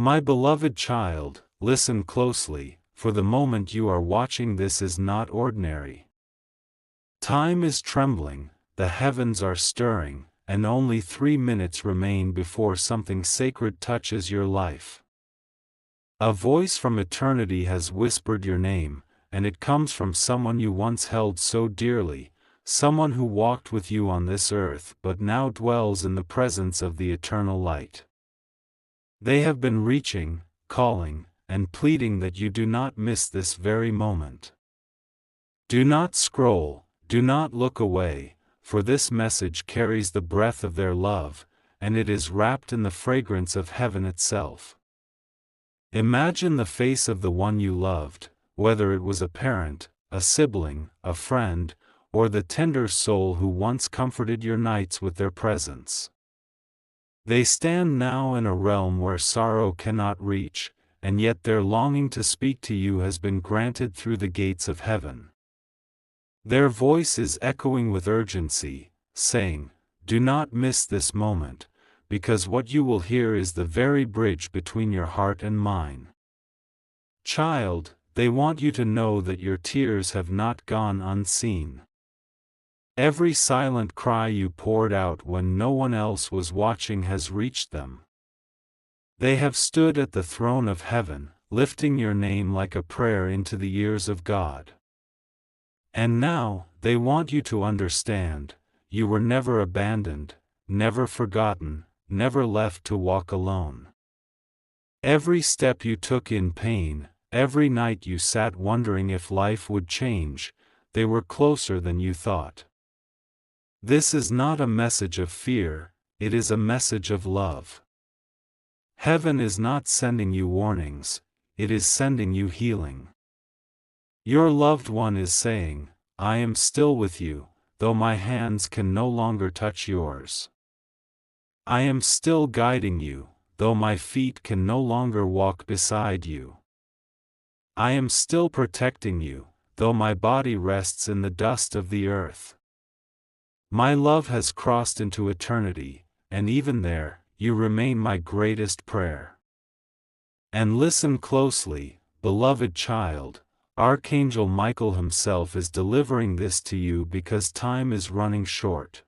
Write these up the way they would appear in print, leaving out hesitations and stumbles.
My beloved child, listen closely, for the moment you are watching this is not ordinary. Time is trembling, the heavens are stirring, and only 3 minutes remain before something sacred touches your life. A voice from eternity has whispered your name, and it comes from someone you once held so dearly, someone who walked with you on this earth but now dwells in the presence of the eternal light. They have been reaching, calling, and pleading that you do not miss this very moment. Do not scroll, do not look away, for this message carries the breath of their love, and it is wrapped in the fragrance of heaven itself. Imagine the face of the one you loved, whether it was a parent, a sibling, a friend, or the tender soul who once comforted your nights with their presence. They stand now in a realm where sorrow cannot reach, and yet their longing to speak to you has been granted through the gates of heaven. Their voice is echoing with urgency, saying, "Do not miss this moment, because what you will hear is the very bridge between your heart and mine." Child, they want you to know that your tears have not gone unseen. Every silent cry you poured out when no one else was watching has reached them. They have stood at the throne of heaven, lifting your name like a prayer into the ears of God. And now, they want you to understand, you were never abandoned, never forgotten, never left to walk alone. Every step you took in pain, every night you sat wondering if life would change, they were closer than you thought. This is not a message of fear, it is a message of love. Heaven is not sending you warnings, it is sending you healing. Your loved one is saying, "I am still with you, though my hands can no longer touch yours. I am still guiding you, though my feet can no longer walk beside you. I am still protecting you, though my body rests in the dust of the earth. My love has crossed into eternity, and even there, you remain my greatest prayer." And listen closely, beloved child, Archangel Michael himself is delivering this to you because time is running short.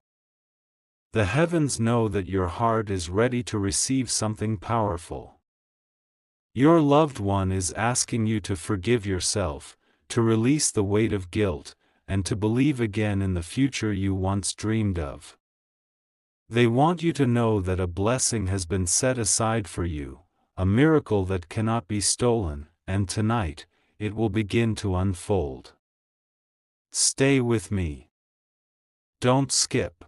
The heavens know that your heart is ready to receive something powerful. Your loved one is asking you to forgive yourself, to release the weight of guilt, and to believe again in the future you once dreamed of. They want you to know that a blessing has been set aside for you, a miracle that cannot be stolen, and tonight, it will begin to unfold. Stay with me. Don't skip.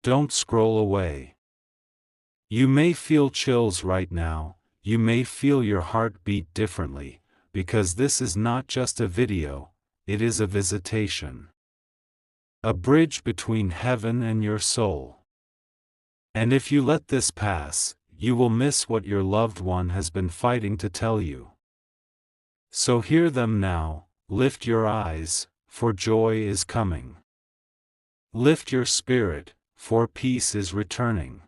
Don't scroll away. You may feel chills right now, you may feel your heart beat differently, because this is not just a video, it is a visitation. A bridge between heaven and your soul. And if you let this pass, you will miss what your loved one has been fighting to tell you. So hear them now, lift your eyes, for joy is coming. Lift your spirit, for peace is returning.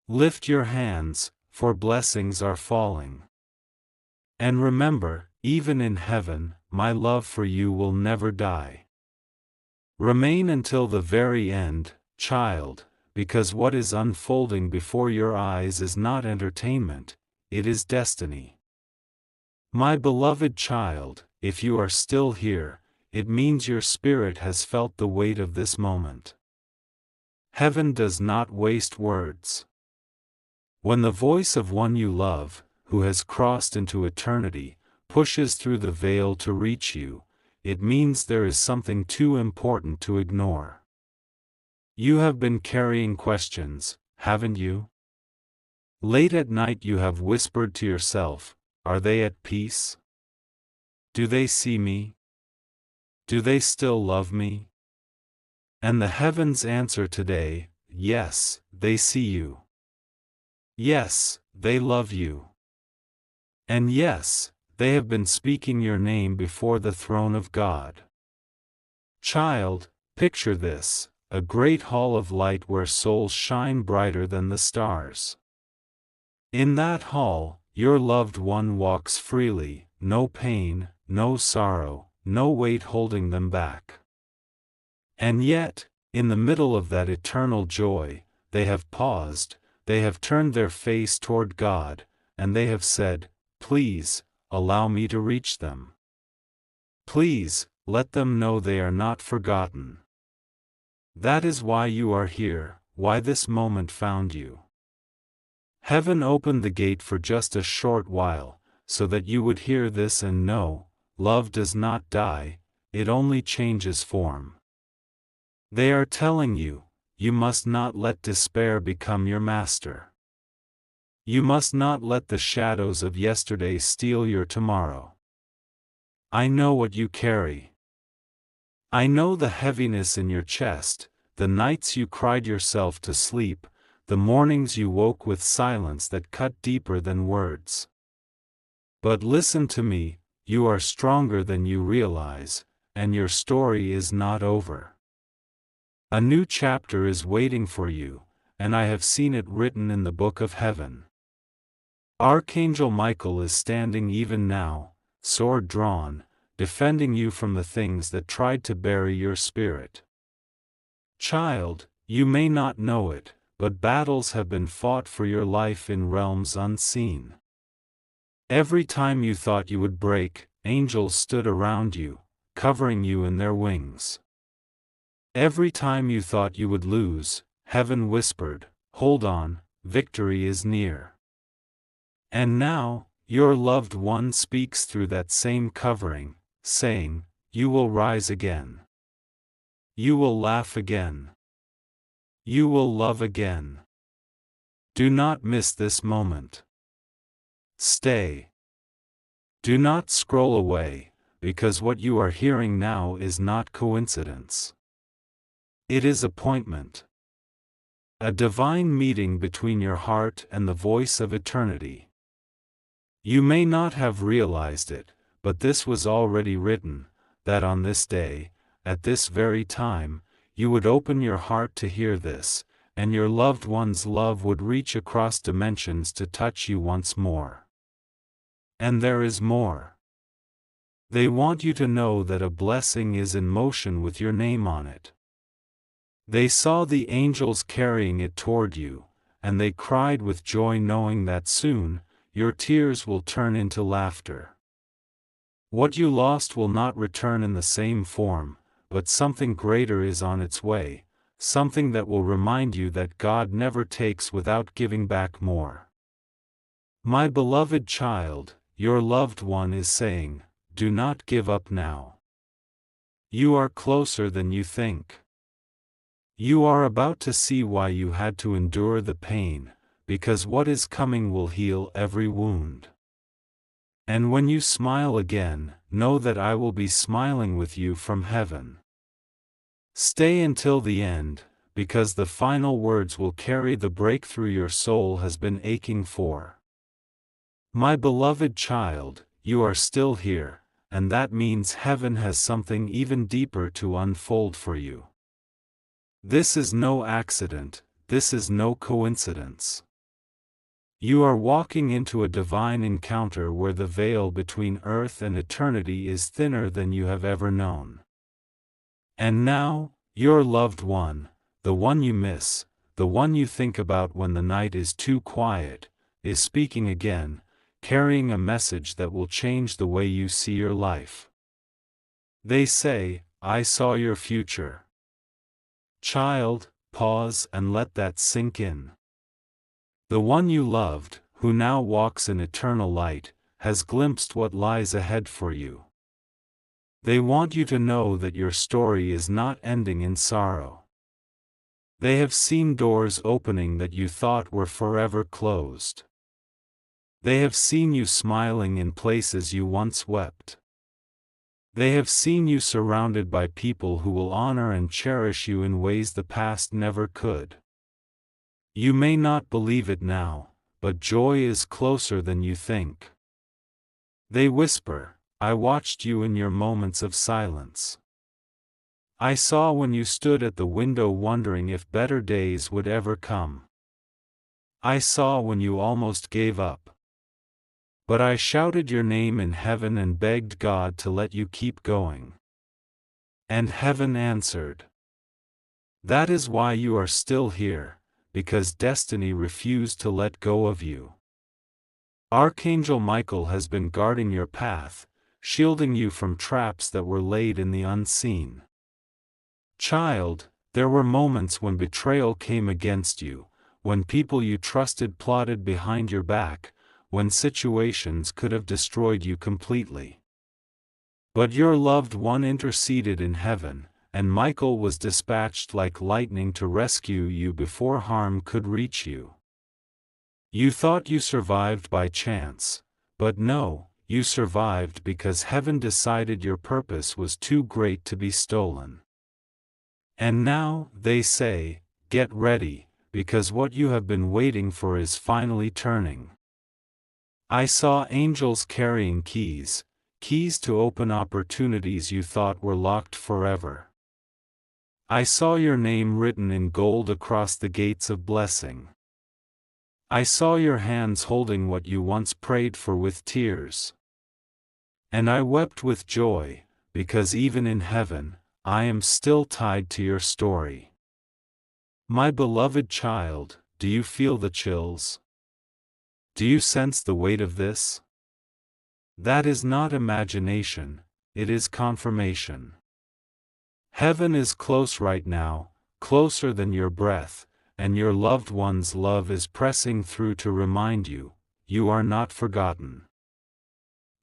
Lift your hands, for blessings are falling. And remember, even in heaven, my love for you will never die. Remain until the very end, child, because what is unfolding before your eyes is not entertainment, it is destiny. My beloved child, if you are still here, it means your spirit has felt the weight of this moment. Heaven does not waste words. When the voice of one you love, who has crossed into eternity, pushes through the veil to reach you, it means there is something too important to ignore. You have been carrying questions, haven't you? Late at night you have whispered to yourself, "Are they at peace? Do they see me? Do they still love me?" And the heavens answer today, yes, they see you. Yes, they love you. And yes, they have been speaking your name before the throne of God. Child, picture this, a great hall of light where souls shine brighter than the stars. In that hall, your loved one walks freely, no pain, no sorrow, no weight holding them back. And yet, in the middle of that eternal joy, they have paused, they have turned their face toward God, and they have said, "Please, allow me to reach them. Please, let them know they are not forgotten." That is why you are here, why this moment found you. Heaven opened the gate for just a short while, so that you would hear this and know, love does not die, it only changes form. They are telling you, you must not let despair become your master. You must not let the shadows of yesterday steal your tomorrow. I know what you carry. I know the heaviness in your chest, the nights you cried yourself to sleep, the mornings you woke with silence that cut deeper than words. But listen to me, you are stronger than you realize, and your story is not over. A new chapter is waiting for you, and I have seen it written in the book of heaven. Archangel Michael is standing even now, sword drawn, defending you from the things that tried to bury your spirit. Child, you may not know it, but battles have been fought for your life in realms unseen. Every time you thought you would break, angels stood around you, covering you in their wings. Every time you thought you would lose, heaven whispered, "Hold on, victory is near." And now, your loved one speaks through that same covering, saying, "You will rise again. You will laugh again. You will love again." Do not miss this moment. Stay. Do not scroll away, because what you are hearing now is not coincidence. It is appointment. A divine meeting between your heart and the voice of eternity. You may not have realized it, but this was already written, that on this day, at this very time, you would open your heart to hear this, and your loved one's love would reach across dimensions to touch you once more. And there is more. They want you to know that a blessing is in motion with your name on it. They saw the angels carrying it toward you, and they cried with joy knowing that soon, your tears will turn into laughter. What you lost will not return in the same form, but something greater is on its way, something that will remind you that God never takes without giving back more. My beloved child, your loved one is saying, do not give up now. You are closer than you think. You are about to see why you had to endure the pain, because what is coming will heal every wound. And when you smile again, know that I will be smiling with you from heaven. Stay until the end, because the final words will carry the breakthrough your soul has been aching for. My beloved child, you are still here, and that means heaven has something even deeper to unfold for you. This is no accident, this is no coincidence. You are walking into a divine encounter where the veil between earth and eternity is thinner than you have ever known. And now, your loved one, the one you miss, the one you think about when the night is too quiet, is speaking again, carrying a message that will change the way you see your life. They say, I saw your future. Child, pause and let that sink in. The one you loved, who now walks in eternal light, has glimpsed what lies ahead for you. They want you to know that your story is not ending in sorrow. They have seen doors opening that you thought were forever closed. They have seen you smiling in places you once wept. They have seen you surrounded by people who will honor and cherish you in ways the past never could. You may not believe it now, but joy is closer than you think. They whisper, I watched you in your moments of silence. I saw when you stood at the window wondering if better days would ever come. I saw when you almost gave up. But I shouted your name in heaven and begged God to let you keep going. And heaven answered. That is why you are still here, because destiny refused to let go of you. Archangel Michael has been guarding your path, shielding you from traps that were laid in the unseen. Child, there were moments when betrayal came against you, when people you trusted plotted behind your back, when situations could have destroyed you completely. But your loved one interceded in heaven, and Michael was dispatched like lightning to rescue you before harm could reach you. You thought you survived by chance, but no, you survived because heaven decided your purpose was too great to be stolen. And now, they say, get ready, because what you have been waiting for is finally turning. I saw angels carrying keys to open opportunities you thought were locked forever. I saw your name written in gold across the gates of blessing. I saw your hands holding what you once prayed for with tears. And I wept with joy, because even in heaven, I am still tied to your story. My beloved child, do you feel the chills? Do you sense the weight of this? That is not imagination, it is confirmation. Heaven is close right now, closer than your breath, and your loved one's love is pressing through to remind you, you are not forgotten.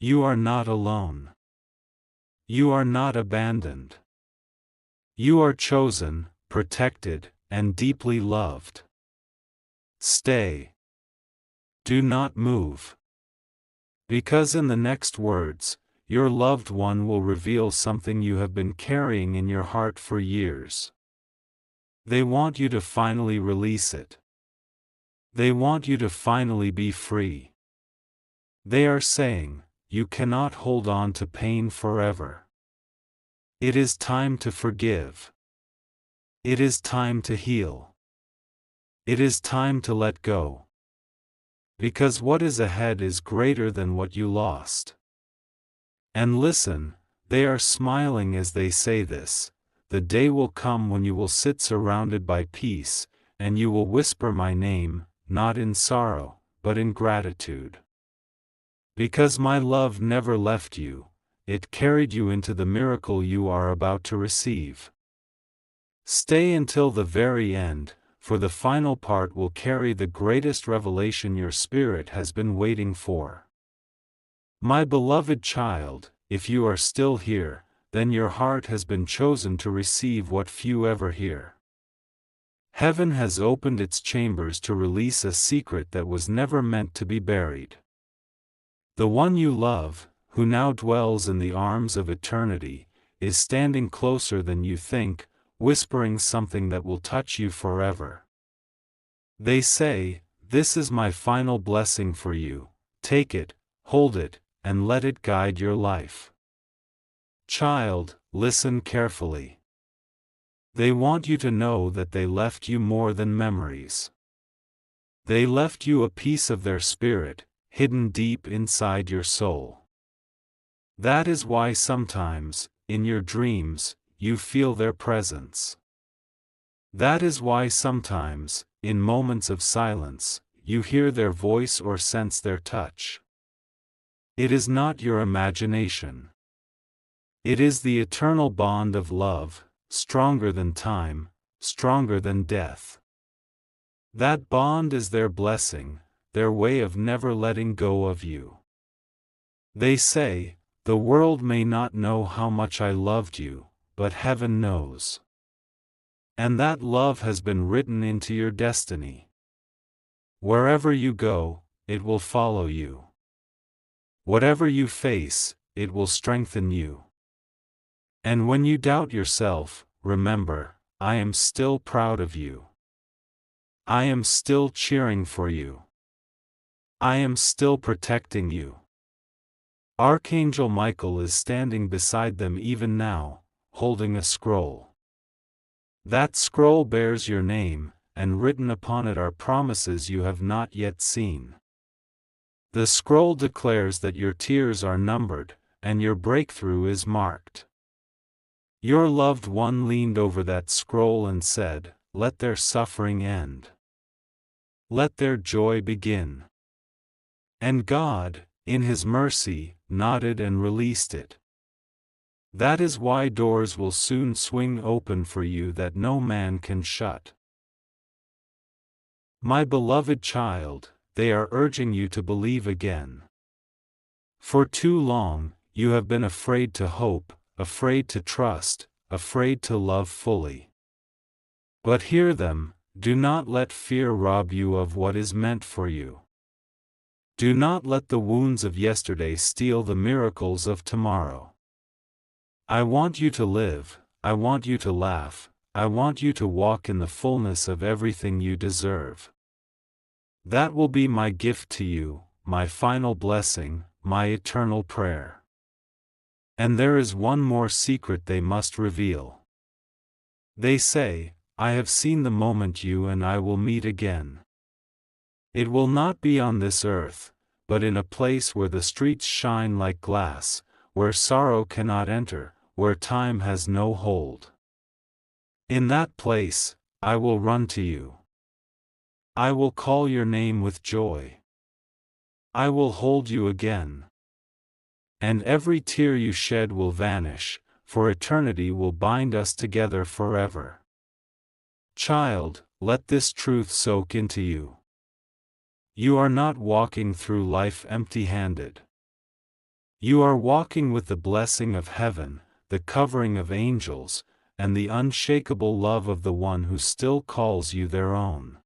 You are not alone. You are not abandoned. You are chosen, protected, and deeply loved. Stay. Do not move. Because in the next words, your loved one will reveal something you have been carrying in your heart for years. They want you to finally release it. They want you to finally be free. They are saying, you cannot hold on to pain forever. It is time to forgive. It is time to heal. It is time to let go. Because what is ahead is greater than what you lost. And listen, they are smiling as they say this. The day will come when you will sit surrounded by peace, and you will whisper my name, not in sorrow, but in gratitude. Because my love never left you, it carried you into the miracle you are about to receive. Stay until the very end, for the final part will carry the greatest revelation your spirit has been waiting for. My beloved child, if you are still here, then your heart has been chosen to receive what few ever hear. Heaven has opened its chambers to release a secret that was never meant to be buried. The one you love, who now dwells in the arms of eternity, is standing closer than you think, whispering something that will touch you forever. They say, this is my final blessing for you, take it, hold it, and let it guide your life. Child, listen carefully. They want you to know that they left you more than memories. They left you a piece of their spirit, hidden deep inside your soul. That is why sometimes, in your dreams, you feel their presence. That is why sometimes, in moments of silence, you hear their voice or sense their touch. It is not your imagination. It is the eternal bond of love, stronger than time, stronger than death. That bond is their blessing, their way of never letting go of you. They say, the world may not know how much I loved you, but heaven knows. And that love has been written into your destiny. Wherever you go, it will follow you. Whatever you face, it will strengthen you. And when you doubt yourself, remember, I am still proud of you. I am still cheering for you. I am still protecting you. Archangel Michael is standing beside them even now, holding a scroll. That scroll bears your name, and written upon it are promises you have not yet seen. The scroll declares that your tears are numbered, and your breakthrough is marked. Your loved one leaned over that scroll and said, "Let their suffering end. Let their joy begin." And God, in His mercy, nodded and released it. That is why doors will soon swing open for you that no man can shut. My beloved child, they are urging you to believe again. For too long, you have been afraid to hope, afraid to trust, afraid to love fully. But hear them, do not let fear rob you of what is meant for you. Do not let the wounds of yesterday steal the miracles of tomorrow. I want you to live, I want you to laugh, I want you to walk in the fullness of everything you deserve. That will be my gift to you, my final blessing, my eternal prayer. And there is one more secret they must reveal. They say, "I have seen the moment you and I will meet again." It will not be on this earth, but in a place where the streets shine like glass, where sorrow cannot enter, where time has no hold. In that place, I will run to you. I will call your name with joy. I will hold you again. And every tear you shed will vanish, for eternity will bind us together forever. Child, let this truth soak into you. You are not walking through life empty-handed. You are walking with the blessing of heaven, the covering of angels, and the unshakable love of the one who still calls you their own.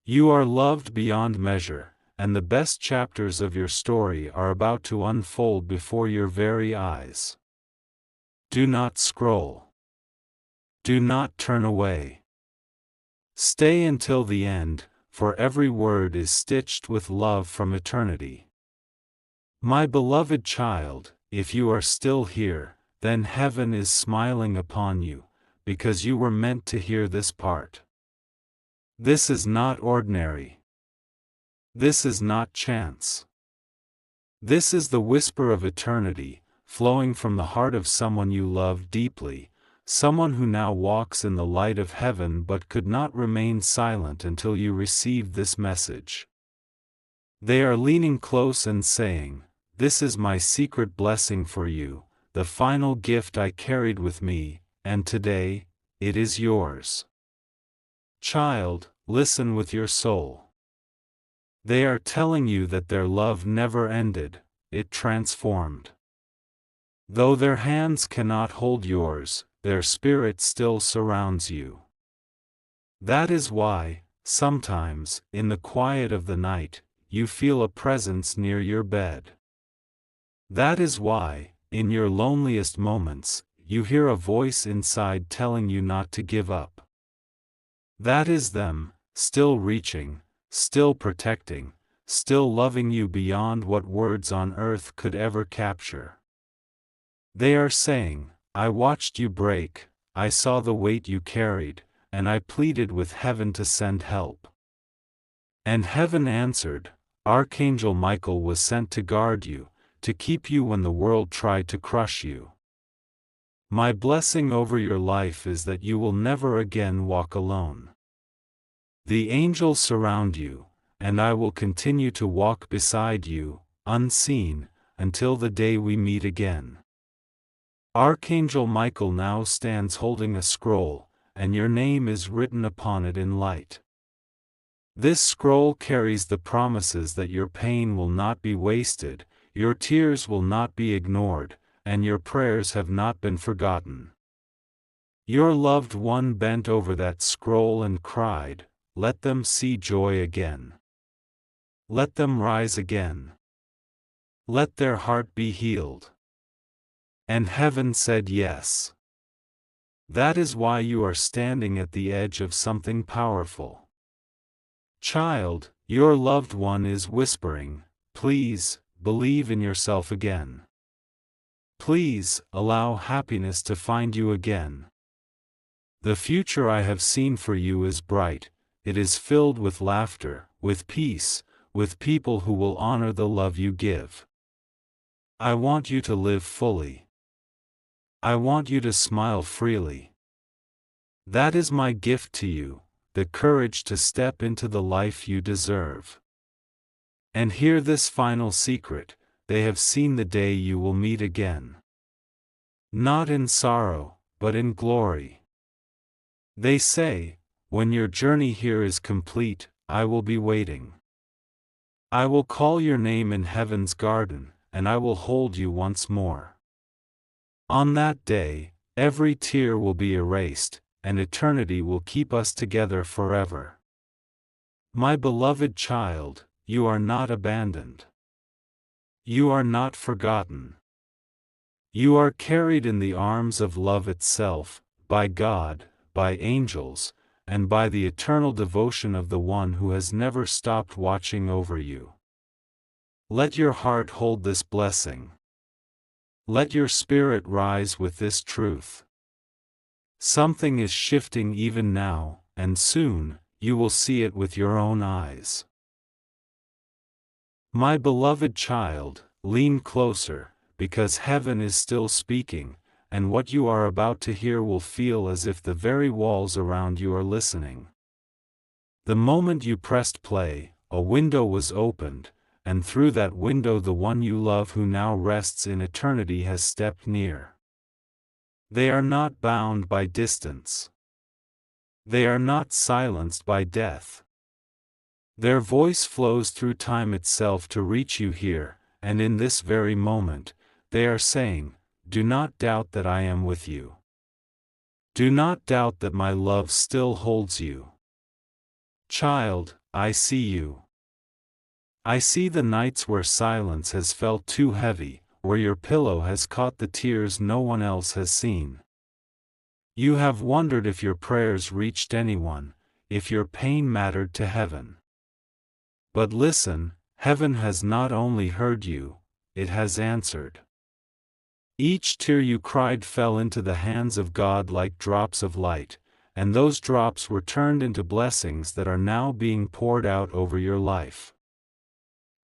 You are loved beyond measure, and the best chapters of your story are about to unfold before your very eyes. Do not scroll. Do not turn away. Stay until the end, for every word is stitched with love from eternity. My beloved child, if you are still here, then heaven is smiling upon you, because you were meant to hear this part. This is not ordinary. This is not chance. This is the whisper of eternity, flowing from the heart of someone you love deeply, someone who now walks in the light of heaven but could not remain silent until you received this message. They are leaning close and saying, "This is my secret blessing for you, the final gift I carried with me, and today, it is yours." Child, listen with your soul. They are telling you that their love never ended, it transformed. Though their hands cannot hold yours, their spirit still surrounds you. That is why, sometimes, in the quiet of the night, you feel a presence near your bed. That is why, in your loneliest moments, you hear a voice inside telling you not to give up. That is them, still reaching, still protecting, still loving you beyond what words on earth could ever capture. They are saying, "I watched you break, I saw the weight you carried, and I pleaded with heaven to send help. And heaven answered, Archangel Michael was sent to guard you, to keep you when the world tried to crush you. My blessing over your life is that you will never again walk alone. The angels surround you, and I will continue to walk beside you, unseen, until the day we meet again." Archangel Michael now stands holding a scroll, and your name is written upon it in light. This scroll carries the promises that your pain will not be wasted, your tears will not be ignored, and your prayers have not been forgotten. Your loved one bent over that scroll and cried, "Let them see joy again. Let them rise again. Let their heart be healed." And heaven said yes. That is why you are standing at the edge of something powerful. Child, your loved one is whispering, "Please, believe in yourself again. Please, allow happiness to find you again. The future I have seen for you is bright, it is filled with laughter, with peace, with people who will honor the love you give. I want you to live fully. I want you to smile freely. That is my gift to you, the courage to step into the life you deserve. And hear this final secret: they have seen the day you will meet again. Not in sorrow, but in glory. They say, when your journey here is complete, I will be waiting. I will call your name in heaven's garden, and I will hold you once more. On that day, every tear will be erased, and eternity will keep us together forever. My beloved child, you are not abandoned. You are not forgotten. You are carried in the arms of love itself, by God, by angels, and by the eternal devotion of the one who has never stopped watching over you. Let your heart hold this blessing. Let your spirit rise with this truth. Something is shifting even now, and soon, you will see it with your own eyes. My beloved child, lean closer, because heaven is still speaking, and what you are about to hear will feel as if the very walls around you are listening. The moment you pressed play, a window was opened, and through that window the one you love who now rests in eternity has stepped near. They are not bound by distance. They are not silenced by death. Their voice flows through time itself to reach you here, and in this very moment, they are saying, do not doubt that I am with you. Do not doubt that my love still holds you. Child, I see you. I see the nights where silence has felt too heavy, where your pillow has caught the tears no one else has seen. You have wondered if your prayers reached anyone, if your pain mattered to heaven. But listen, heaven has not only heard you, it has answered. Each tear you cried fell into the hands of God like drops of light, and those drops were turned into blessings that are now being poured out over your life.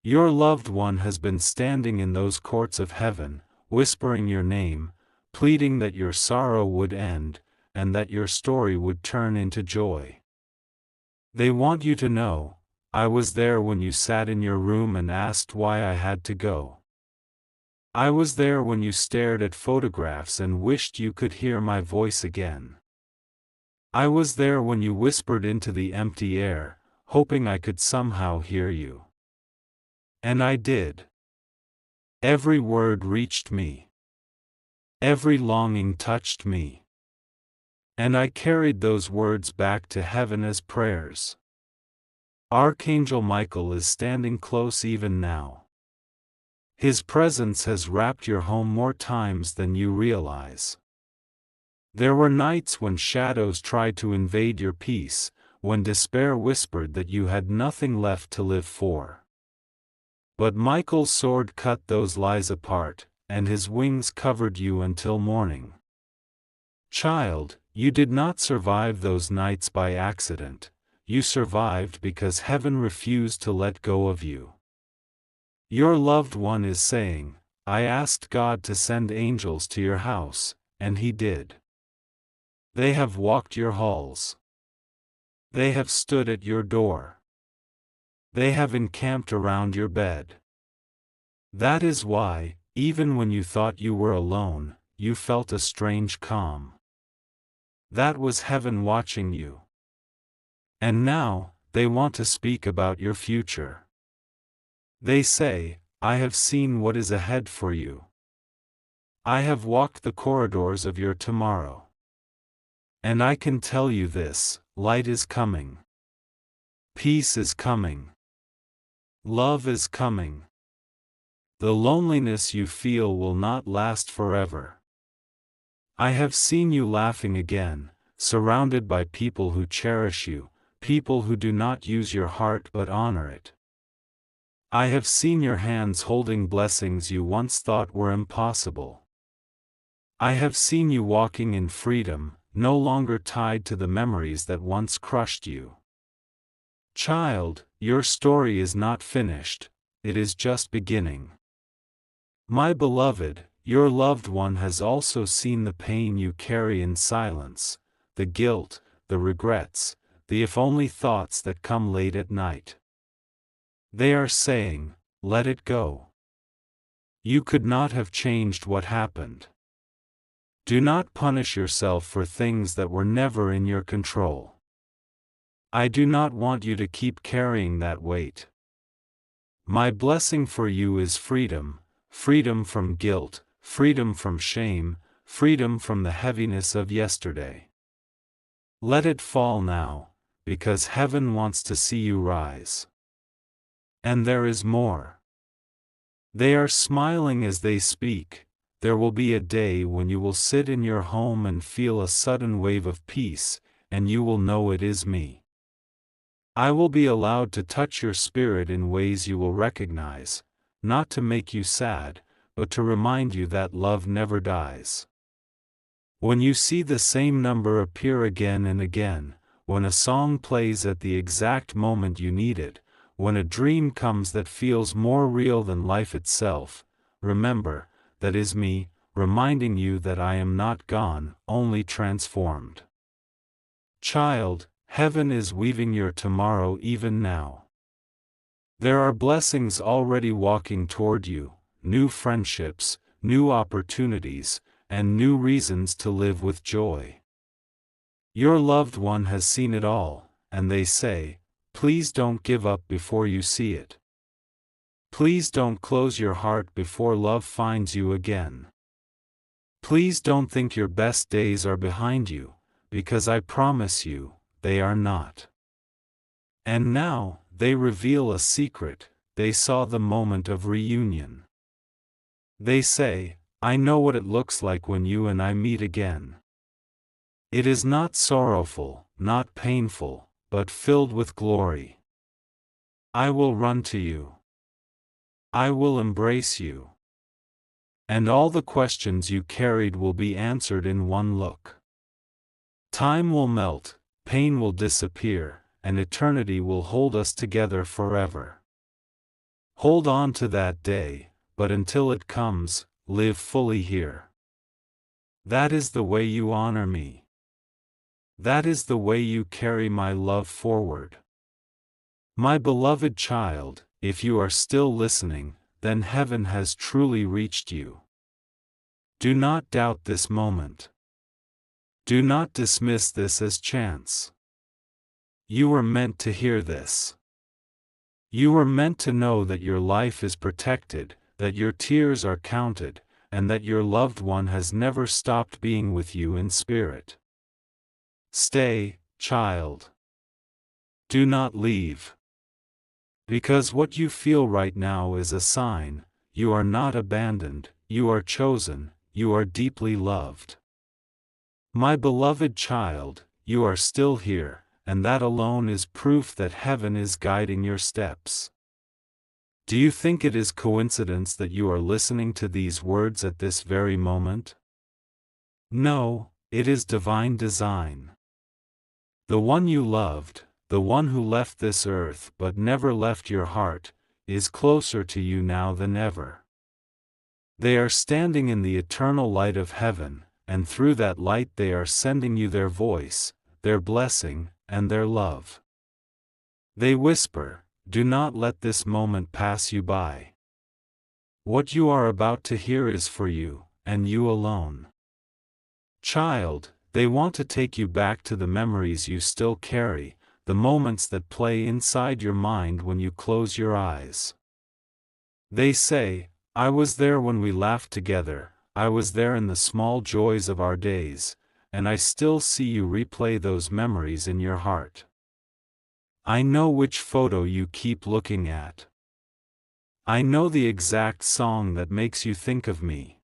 Your loved one has been standing in those courts of heaven, whispering your name, pleading that your sorrow would end, and that your story would turn into joy. They want you to know, I was there when you sat in your room and asked why I had to go. I was there when you stared at photographs and wished you could hear my voice again. I was there when you whispered into the empty air, hoping I could somehow hear you. And I did. Every word reached me. Every longing touched me. And I carried those words back to heaven as prayers. Archangel Michael is standing close even now. His presence has wrapped your home more times than you realize. There were nights when shadows tried to invade your peace, when despair whispered that you had nothing left to live for. But Michael's sword cut those lies apart, and his wings covered you until morning. Child, you did not survive those nights by accident, you survived because heaven refused to let go of you. Your loved one is saying, I asked God to send angels to your house, and He did. They have walked your halls. They have stood at your door. They have encamped around your bed. That is why, even when you thought you were alone, you felt a strange calm. That was heaven watching you. And now, they want to speak about your future. They say, I have seen what is ahead for you. I have walked the corridors of your tomorrow. And I can tell you this, light is coming. Peace is coming. Love is coming. The loneliness you feel will not last forever. I have seen you laughing again, surrounded by people who cherish you, people who do not use your heart but honor it. I have seen your hands holding blessings you once thought were impossible. I have seen you walking in freedom, no longer tied to the memories that once crushed you. Child, your story is not finished, it is just beginning. My beloved, your loved one has also seen the pain you carry in silence, the guilt, the regrets, the if-only thoughts that come late at night. They are saying, let it go. You could not have changed what happened. Do not punish yourself for things that were never in your control. I do not want you to keep carrying that weight. My blessing for you is freedom, freedom from guilt, freedom from shame, freedom from the heaviness of yesterday. Let it fall now, because heaven wants to see you rise. And there is more. They are smiling as they speak. There will be a day when you will sit in your home and feel a sudden wave of peace, and you will know it is me. I will be allowed to touch your spirit in ways you will recognize, not to make you sad, but to remind you that love never dies. When you see the same number appear again and again, when a song plays at the exact moment you need it, when a dream comes that feels more real than life itself, remember, that is me, reminding you that I am not gone, only transformed. Child, heaven is weaving your tomorrow even now. There are blessings already walking toward you, new friendships, new opportunities, and new reasons to live with joy. Your loved one has seen it all, and they say, please don't give up before you see it. Please don't close your heart before love finds you again. Please don't think your best days are behind you, because I promise you, they are not. And now, they reveal a secret. They saw the moment of reunion. They say, I know what it looks like when you and I meet again. It is not sorrowful, not painful, but filled with glory. I will run to you. I will embrace you. And all the questions you carried will be answered in one look. Time will melt, pain will disappear, and eternity will hold us together forever. Hold on to that day, but until it comes, live fully here. That is the way you honor me. That is the way you carry my love forward. My beloved child, if you are still listening, then heaven has truly reached you. Do not doubt this moment. Do not dismiss this as chance. You were meant to hear this. You were meant to know that your life is protected, that your tears are counted, and that your loved one has never stopped being with you in spirit. Stay, child. Do not leave. Because what you feel right now is a sign, you are not abandoned, you are chosen, you are deeply loved. My beloved child, you are still here, and that alone is proof that heaven is guiding your steps. Do you think it is coincidence that you are listening to these words at this very moment? No, it is divine design. The one you loved, the one who left this earth but never left your heart, is closer to you now than ever. They are standing in the eternal light of heaven, and through that light they are sending you their voice, their blessing, and their love. They whisper, do not let this moment pass you by. What you are about to hear is for you, and you alone. Child, they want to take you back to the memories you still carry, the moments that play inside your mind when you close your eyes. They say, I was there when we laughed together, I was there in the small joys of our days, and I still see you replay those memories in your heart. I know which photo you keep looking at. I know the exact song that makes you think of me.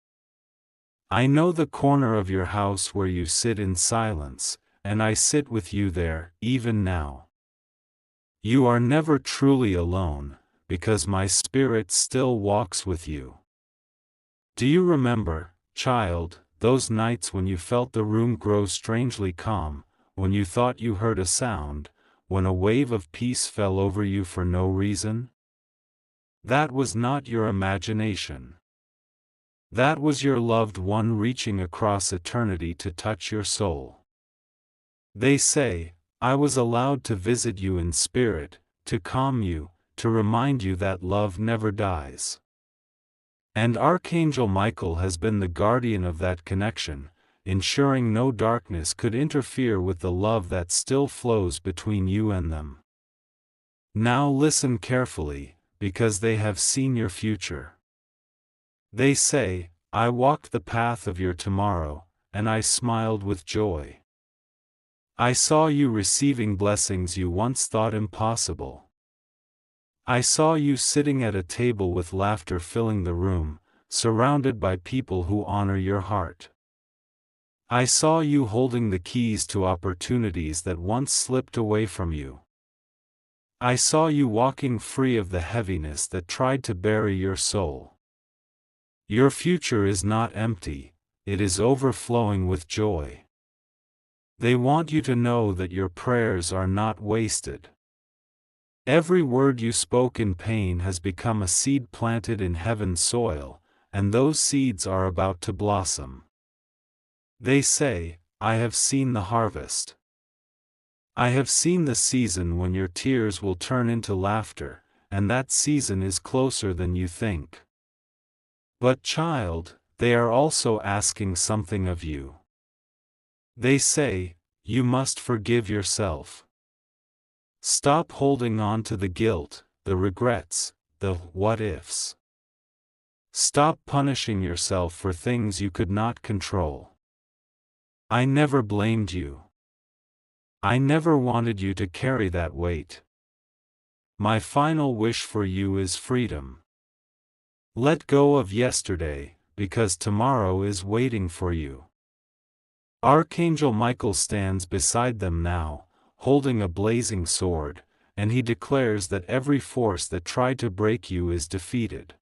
I know the corner of your house where you sit in silence, and I sit with you there, even now. You are never truly alone, because my spirit still walks with you. Do you remember, child, those nights when you felt the room grow strangely calm, when you thought you heard a sound, when a wave of peace fell over you for no reason? That was not your imagination. That was your loved one reaching across eternity to touch your soul. They say, I was allowed to visit you in spirit, to calm you, to remind you that love never dies. And Archangel Michael has been the guardian of that connection, ensuring no darkness could interfere with the love that still flows between you and them. Now listen carefully, because they have seen your future. They say, I walked the path of your tomorrow, and I smiled with joy. I saw you receiving blessings you once thought impossible. I saw you sitting at a table with laughter filling the room, surrounded by people who honor your heart. I saw you holding the keys to opportunities that once slipped away from you. I saw you walking free of the heaviness that tried to bury your soul. Your future is not empty, it is overflowing with joy. They want you to know that your prayers are not wasted. Every word you spoke in pain has become a seed planted in heaven's soil, and those seeds are about to blossom. They say, I have seen the harvest. I have seen the season when your tears will turn into laughter, and that season is closer than you think. But child, they are also asking something of you. They say, you must forgive yourself. Stop holding on to the guilt, the regrets, the what-ifs. Stop punishing yourself for things you could not control. I never blamed you. I never wanted you to carry that weight. My final wish for you is freedom. Let go of yesterday, because tomorrow is waiting for you. Archangel Michael stands beside them now, holding a blazing sword, and he declares that every force that tried to break you is defeated.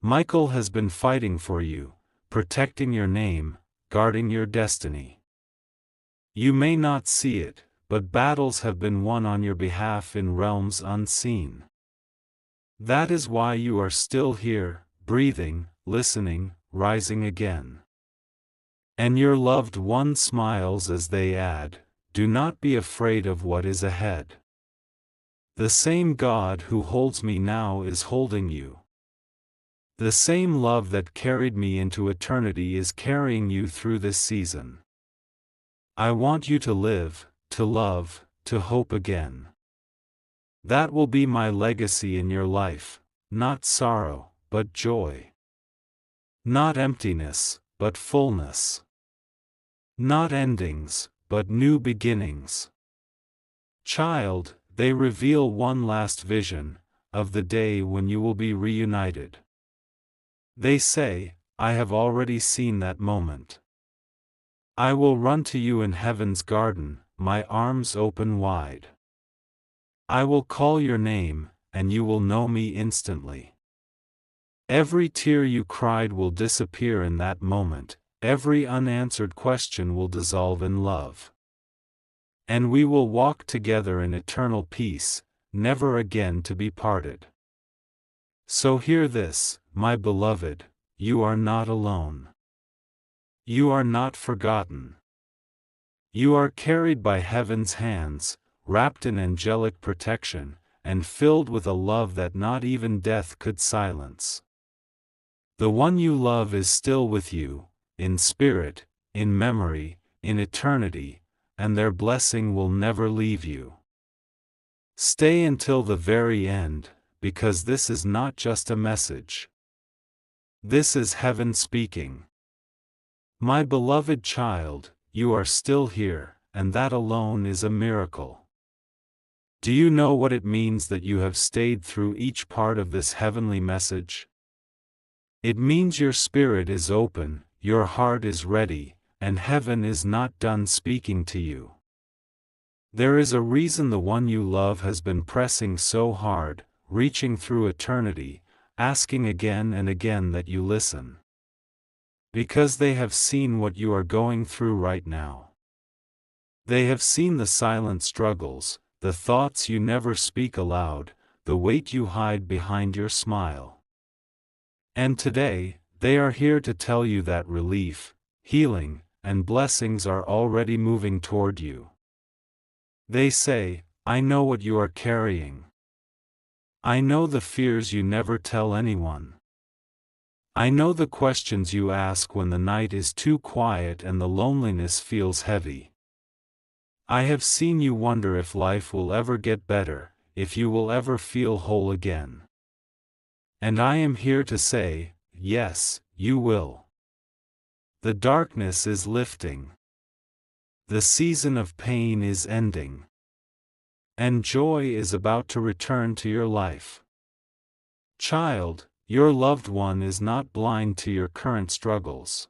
Michael has been fighting for you, protecting your name, guarding your destiny. You may not see it, but battles have been won on your behalf in realms unseen. That is why you are still here, breathing, listening, rising again. And your loved one smiles as they add, do not be afraid of what is ahead. The same God who holds me now is holding you. The same love that carried me into eternity is carrying you through this season. I want you to live, to love, to hope again. That will be my legacy in your life, not sorrow, but joy. Not emptiness, but fullness. Not endings, but new beginnings. Child, they reveal one last vision, of the day when you will be reunited. They say, I have already seen that moment. I will run to you in heaven's garden, my arms open wide. I will call your name, and you will know me instantly. Every tear you cried will disappear in that moment, every unanswered question will dissolve in love. And we will walk together in eternal peace, never again to be parted. So hear this, my beloved, you are not alone. You are not forgotten. You are carried by heaven's hands, wrapped in angelic protection, and filled with a love that not even death could silence. The one you love is still with you, in spirit, in memory, in eternity, and their blessing will never leave you. Stay until the very end, because this is not just a message. This is heaven speaking. My beloved child, you are still here, and that alone is a miracle. Do you know what it means that you have stayed through each part of this heavenly message? It means your spirit is open, your heart is ready, and heaven is not done speaking to you. There is a reason the one you love has been pressing so hard, reaching through eternity, asking again and again that you listen. Because they have seen what you are going through right now. They have seen the silent struggles, the thoughts you never speak aloud, the weight you hide behind your smile. And today, they are here to tell you that relief, healing, and blessings are already moving toward you. They say, I know what you are carrying. I know the fears you never tell anyone. I know the questions you ask when the night is too quiet and the loneliness feels heavy. I have seen you wonder if life will ever get better, if you will ever feel whole again. And I am here to say, yes, you will. The darkness is lifting. The season of pain is ending. And joy is about to return to your life. Child, your loved one is not blind to your current struggles.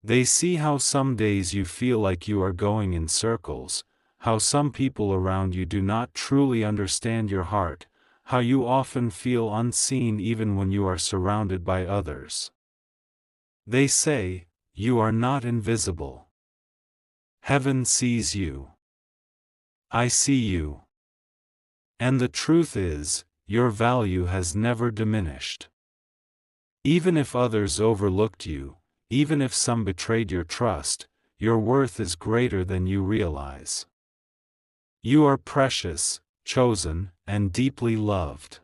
They see how some days you feel like you are going in circles, how some people around you do not truly understand your heart, how you often feel unseen even when you are surrounded by others. They say, you are not invisible. Heaven sees you. I see you. And the truth is, your value has never diminished. Even if others overlooked you, even if some betrayed your trust, your worth is greater than you realize. You are precious, chosen, and deeply loved.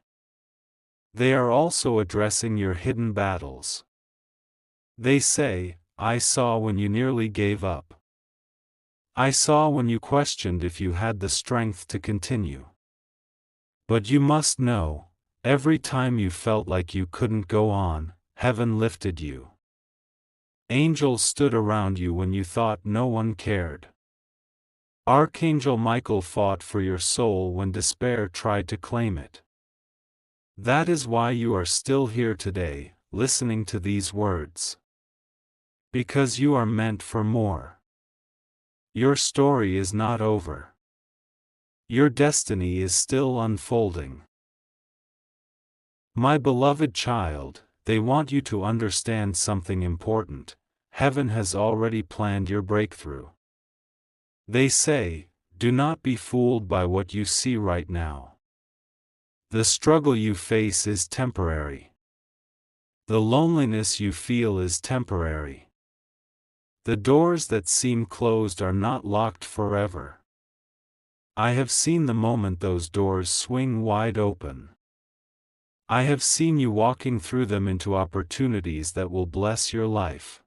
They are also addressing your hidden battles. They say, I saw when you nearly gave up. I saw when you questioned if you had the strength to continue. But you must know, every time you felt like you couldn't go on, heaven lifted you. Angels stood around you when you thought no one cared. Archangel Michael fought for your soul when despair tried to claim it. That is why you are still here today, listening to these words. Because you are meant for more. Your story is not over. Your destiny is still unfolding. My beloved child, they want you to understand something important. Heaven has already planned your breakthrough. They say, do not be fooled by what you see right now. The struggle you face is temporary. The loneliness you feel is temporary. The doors that seem closed are not locked forever. I have seen the moment those doors swing wide open. I have seen you walking through them into opportunities that will bless your life.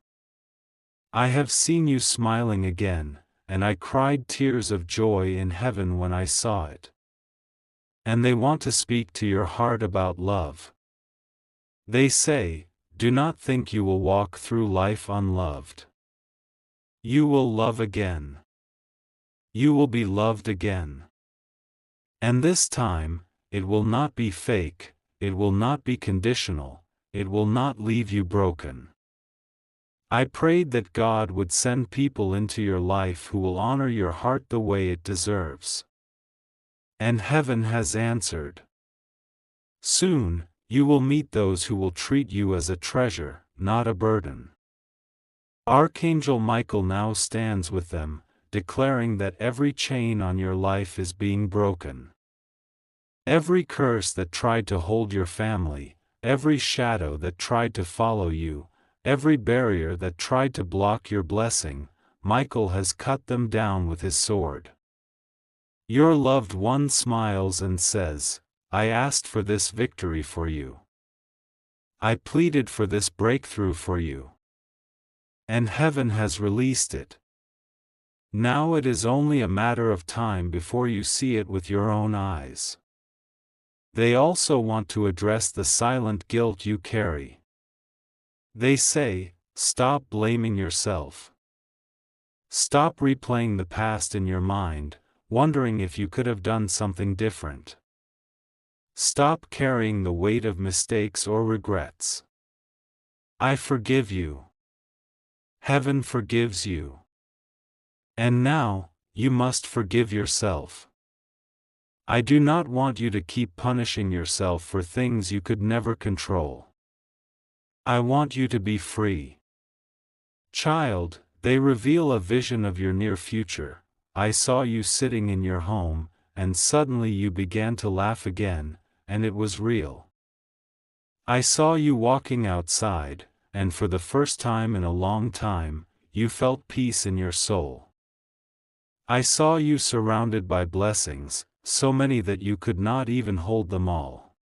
I have seen you smiling again, and I cried tears of joy in heaven when I saw it. And they want to speak to your heart about love. They say, do not think you will walk through life unloved. You will love again. You will be loved again. And this time, it will not be fake, it will not be conditional, it will not leave you broken. I prayed that God would send people into your life who will honor your heart the way it deserves. And heaven has answered. Soon, you will meet those who will treat you as a treasure, not a burden. Archangel Michael now stands with them, declaring that every chain on your life is being broken. Every curse that tried to hold your family, every shadow that tried to follow you, every barrier that tried to block your blessing, Michael has cut them down with his sword. Your loved one smiles and says, I asked for this victory for you. I pleaded for this breakthrough for you. And heaven has released it. Now it is only a matter of time before you see it with your own eyes. They also want to address the silent guilt you carry. They say, stop blaming yourself. Stop replaying the past in your mind, wondering if you could have done something different. Stop carrying the weight of mistakes or regrets. I forgive you. Heaven forgives you. And now, you must forgive yourself. I do not want you to keep punishing yourself for things you could never control. I want you to be free. Child, they reveal a vision of your near future. I saw you sitting in your home, and suddenly you began to laugh again, and it was real. I saw you walking outside, and for the first time in a long time, you felt peace in your soul. I saw you surrounded by blessings, so many that you could not even hold them all.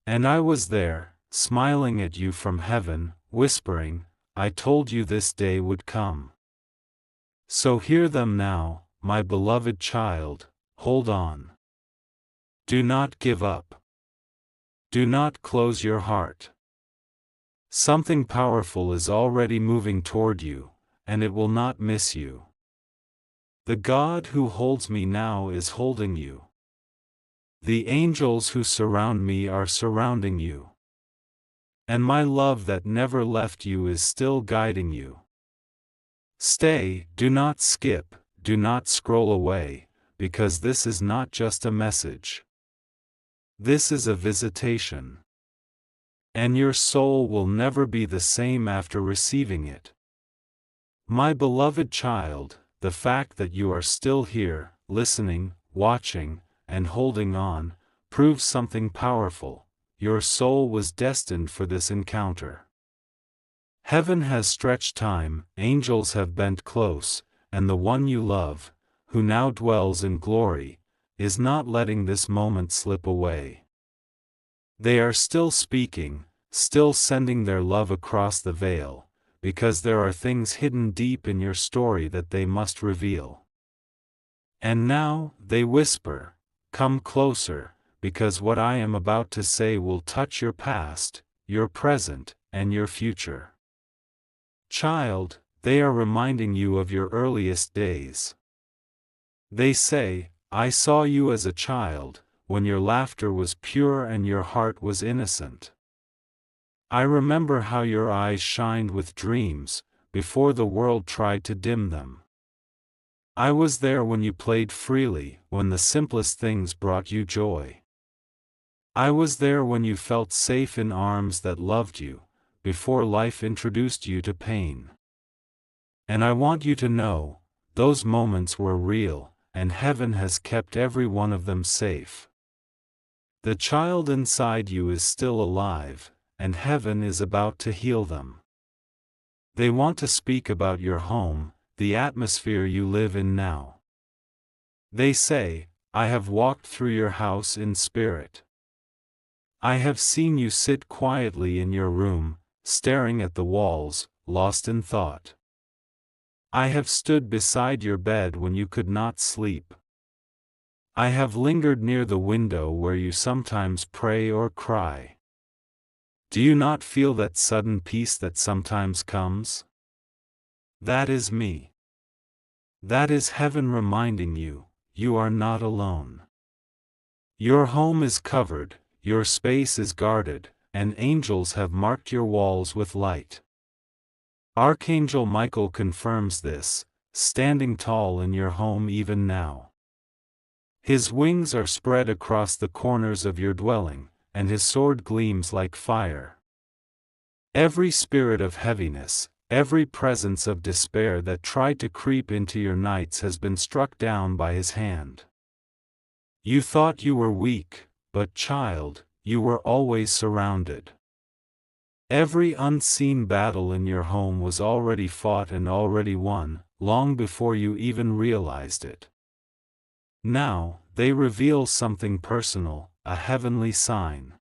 And I was there, smiling at you from heaven, whispering, I told you this day would come. So hear them now, my beloved child, hold on. Do not give up. Do not close your heart. Something powerful is already moving toward you, and it will not miss you. The God who holds me now is holding you. The angels who surround me are surrounding you. And my love that never left you is still guiding you. Stay, do not skip, do not scroll away, because this is not just a message. This is a visitation. And your soul will never be the same after receiving it. My beloved child, the fact that you are still here, listening, watching, and holding on, proves something powerful. Your soul was destined for this encounter. Heaven has stretched time, angels have bent close, and the one you love, who now dwells in glory, is not letting this moment slip away. They are still speaking, still sending their love across the veil, because there are things hidden deep in your story that they must reveal. And now, they whisper, come closer, because what I am about to say will touch your past, your present, and your future. Child, they are reminding you of your earliest days. They say, I saw you as a child, when your laughter was pure and your heart was innocent. I remember how your eyes shined with dreams, before the world tried to dim them. I was there when you played freely, when the simplest things brought you joy. I was there when you felt safe in arms that loved you, before life introduced you to pain. And I want you to know, those moments were real, and heaven has kept every one of them safe. The child inside you is still alive, and heaven is about to heal them. They want to speak about your home, the atmosphere you live in now. They say, I have walked through your house in spirit. I have seen you sit quietly in your room, staring at the walls, lost in thought. I have stood beside your bed when you could not sleep. I have lingered near the window where you sometimes pray or cry. Do you not feel that sudden peace that sometimes comes? That is me. That is heaven reminding you, you are not alone. Your home is covered, your space is guarded, and angels have marked your walls with light. Archangel Michael confirms this, standing tall in your home even now. His wings are spread across the corners of your dwelling, and his sword gleams like fire. Every spirit of heaviness, every presence of despair that tried to creep into your nights has been struck down by his hand. You thought you were weak, but child, you were always surrounded. Every unseen battle in your home was already fought and already won, long before you even realized it. Now, they reveal something personal, a heavenly sign.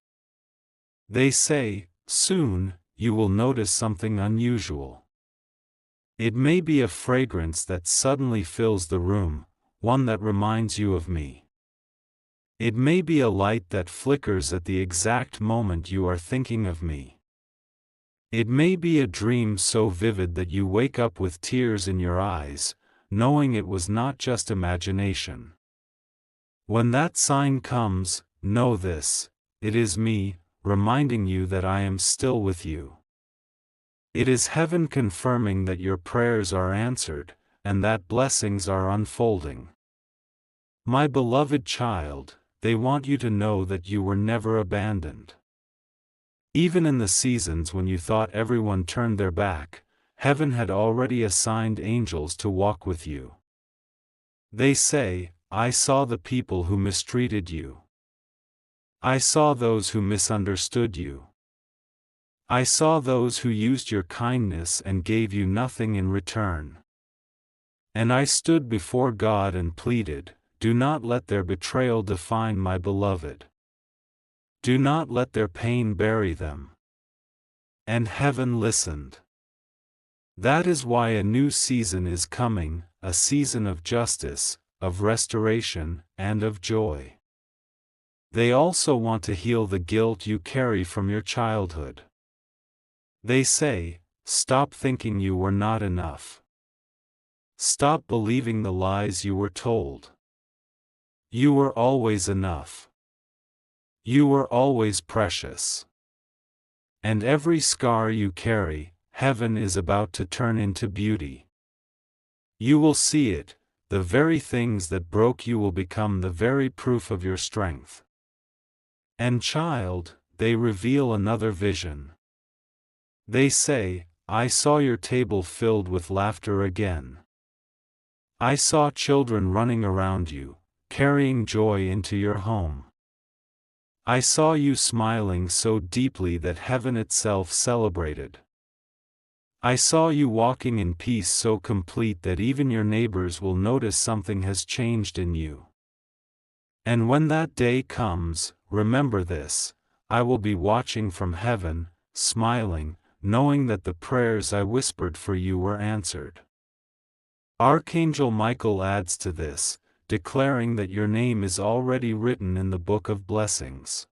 They say, soon, you will notice something unusual. It may be a fragrance that suddenly fills the room, one that reminds you of me. It may be a light that flickers at the exact moment you are thinking of me. It may be a dream so vivid that you wake up with tears in your eyes, knowing it was not just imagination. When that sign comes, know this, it is me, reminding you that I am still with you. It is heaven confirming that your prayers are answered, and that blessings are unfolding. My beloved child, they want you to know that you were never abandoned. Even in the seasons when you thought everyone turned their back, heaven had already assigned angels to walk with you. They say, I saw the people who mistreated you. I saw those who misunderstood you. I saw those who used your kindness and gave you nothing in return. And I stood before God and pleaded, do not let their betrayal define my beloved. Do not let their pain bury them. And heaven listened. That is why a new season is coming, a season of justice, of restoration, and of joy. They also want to heal the guilt you carry from your childhood. They say, stop thinking you were not enough. Stop believing the lies you were told. You were always enough. You were always precious. And every scar you carry, heaven is about to turn into beauty. You will see it, the very things that broke you will become the very proof of your strength. And child, they reveal another vision. They say, I saw your table filled with laughter again. I saw children running around you, carrying joy into your home. I saw you smiling so deeply that heaven itself celebrated. I saw you walking in peace so complete that even your neighbors will notice something has changed in you. And when that day comes, remember this, I will be watching from heaven, smiling, knowing that the prayers I whispered for you were answered. Archangel Michael adds to this, declaring that your name is already written in the book of blessings.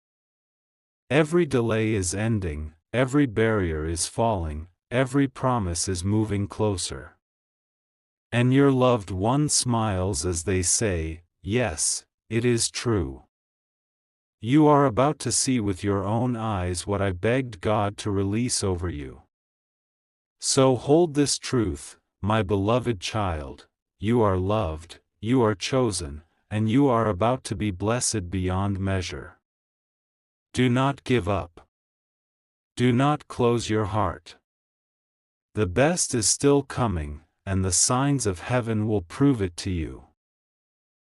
Every delay is ending, every barrier is falling, every promise is moving closer. And your loved one smiles as they say, yes, it is true. You are about to see with your own eyes what I begged God to release over you. So hold this truth, my beloved child, you are loved, you are chosen, and you are about to be blessed beyond measure. Do not give up. Do not close your heart. The best is still coming, and the signs of heaven will prove it to you.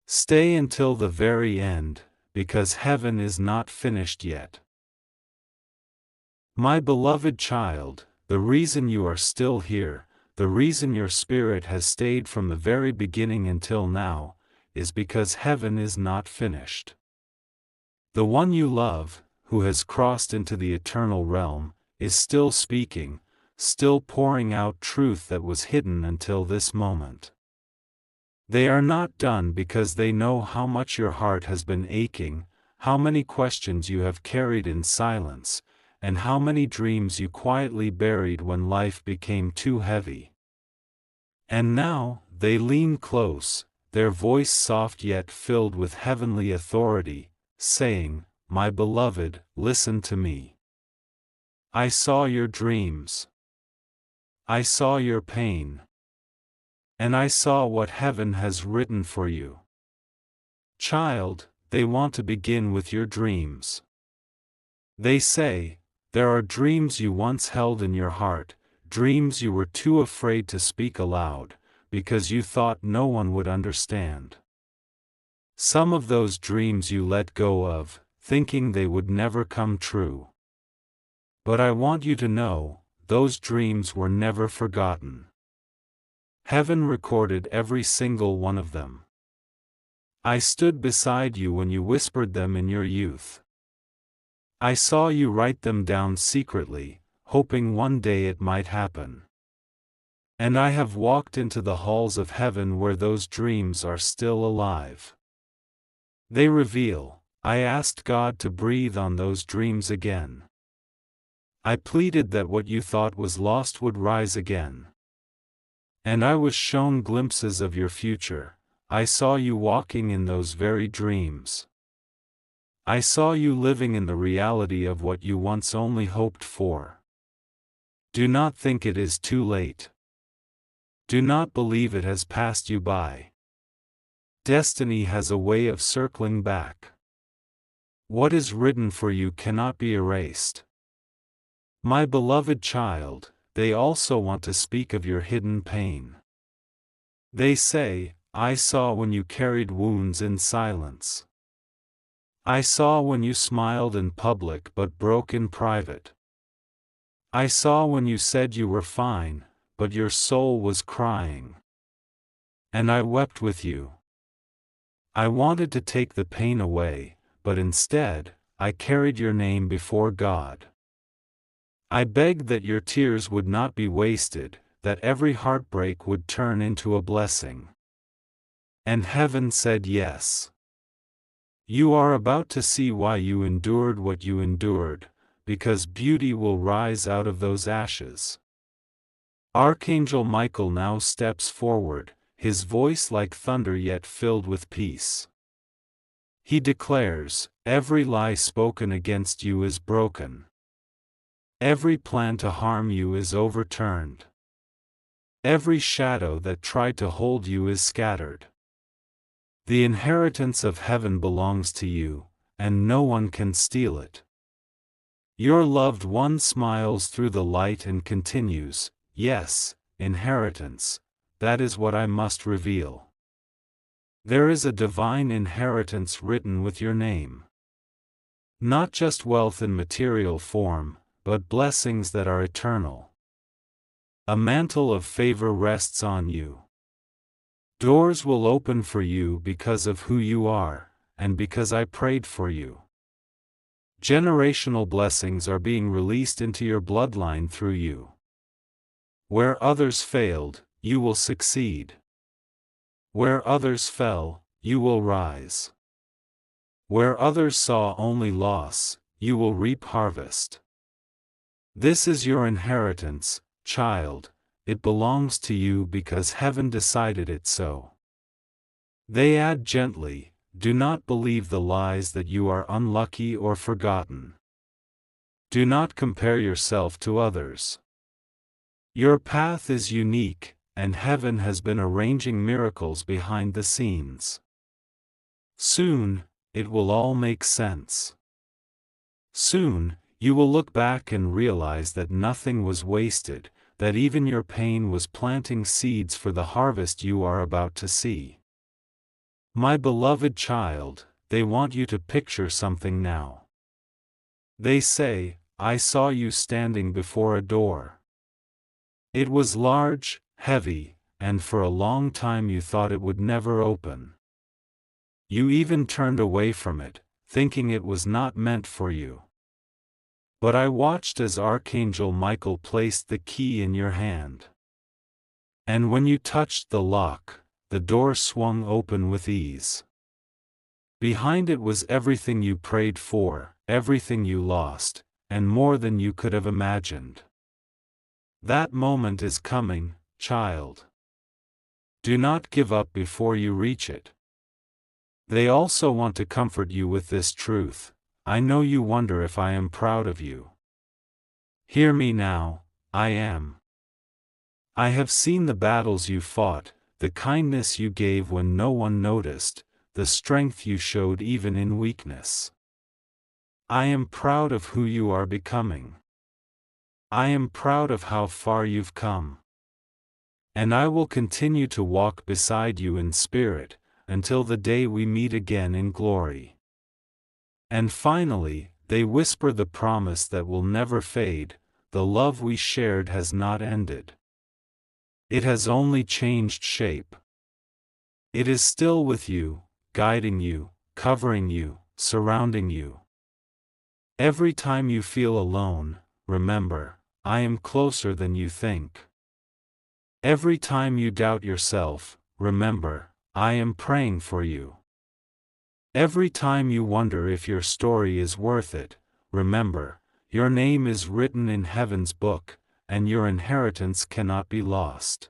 Stay until the very end, because heaven is not finished yet. My beloved child, the reason you are still here, the reason your spirit has stayed from the very beginning until now, is because heaven is not finished. The one you love, who has crossed into the eternal realm, is still speaking, still pouring out truth that was hidden until this moment. They are not done because they know how much your heart has been aching, how many questions you have carried in silence, and how many dreams you quietly buried when life became too heavy. And now, they lean close, their voice soft yet filled with heavenly authority, saying, my beloved, listen to me. I saw your dreams. I saw your pain. And I saw what heaven has written for you. Child, they want to begin with your dreams. They say, there are dreams you once held in your heart, dreams you were too afraid to speak aloud, because you thought no one would understand. Some of those dreams you let go of, thinking they would never come true. But I want you to know, those dreams were never forgotten. Heaven recorded every single one of them. I stood beside you when you whispered them in your youth. I saw you write them down secretly, hoping one day it might happen. And I have walked into the halls of heaven where those dreams are still alive. They reveal, I asked God to breathe on those dreams again. I pleaded that what you thought was lost would rise again. And I was shown glimpses of your future, I saw you walking in those very dreams. I saw you living in the reality of what you once only hoped for. Do not think it is too late. Do not believe it has passed you by. Destiny has a way of circling back. What is written for you cannot be erased. My beloved child, they also want to speak of your hidden pain. They say, I saw when you carried wounds in silence. I saw when you smiled in public but broke in private. I saw when you said you were fine, but your soul was crying. And I wept with you. I wanted to take the pain away, but instead, I carried your name before God. I begged that your tears would not be wasted, that every heartbreak would turn into a blessing. And heaven said yes. You are about to see why you endured what you endured, because beauty will rise out of those ashes. Archangel Michael now steps forward, his voice like thunder yet filled with peace. He declares, every lie spoken against you is broken. Every plan to harm you is overturned. Every shadow that tried to hold you is scattered. The inheritance of heaven belongs to you, and no one can steal it. Your loved one smiles through the light and continues, yes, inheritance, that is what I must reveal. There is a divine inheritance written with your name. Not just wealth in material form, but blessings that are eternal. A mantle of favor rests on you. Doors will open for you because of who you are, and because I prayed for you. Generational blessings are being released into your bloodline through you. Where others failed, you will succeed. Where others fell, you will rise. Where others saw only loss, you will reap harvest. This is your inheritance, child, it belongs to you because heaven decided it so. They add gently, do not believe the lies that you are unlucky or forgotten. Do not compare yourself to others. Your path is unique, and heaven has been arranging miracles behind the scenes. Soon, it will all make sense. Soon, you will look back and realize that nothing was wasted, that even your pain was planting seeds for the harvest you are about to see. My beloved child, they want you to picture something now. They say, I saw you standing before a door. It was large, heavy, and for a long time you thought it would never open. You even turned away from it, thinking it was not meant for you. But I watched as Archangel Michael placed the key in your hand. And when you touched the lock, the door swung open with ease. Behind it was everything you prayed for, everything you lost, and more than you could have imagined. That moment is coming, child. Do not give up before you reach it. They also want to comfort you with this truth. I know you wonder if I am proud of you. Hear me now, I am. I have seen the battles you fought, the kindness you gave when no one noticed, the strength you showed even in weakness. I am proud of who you are becoming. I am proud of how far you've come. And I will continue to walk beside you in spirit, until the day we meet again in glory. And finally, they whisper the promise that will never fade, the love we shared has not ended. It has only changed shape. It is still with you, guiding you, covering you, surrounding you. Every time you feel alone, remember, I am closer than you think. Every time you doubt yourself, remember, I am praying for you. Every time you wonder if your story is worth it, remember, your name is written in heaven's book, and your inheritance cannot be lost.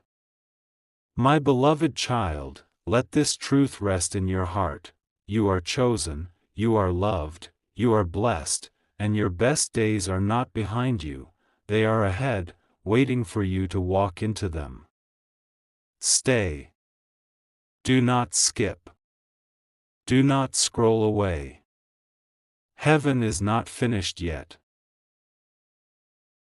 My beloved child, let this truth rest in your heart. You are chosen, you are loved, you are blessed, and your best days are not behind you, they are ahead, waiting for you to walk into them. Stay. Do not skip. Do not scroll away. Heaven is not finished yet.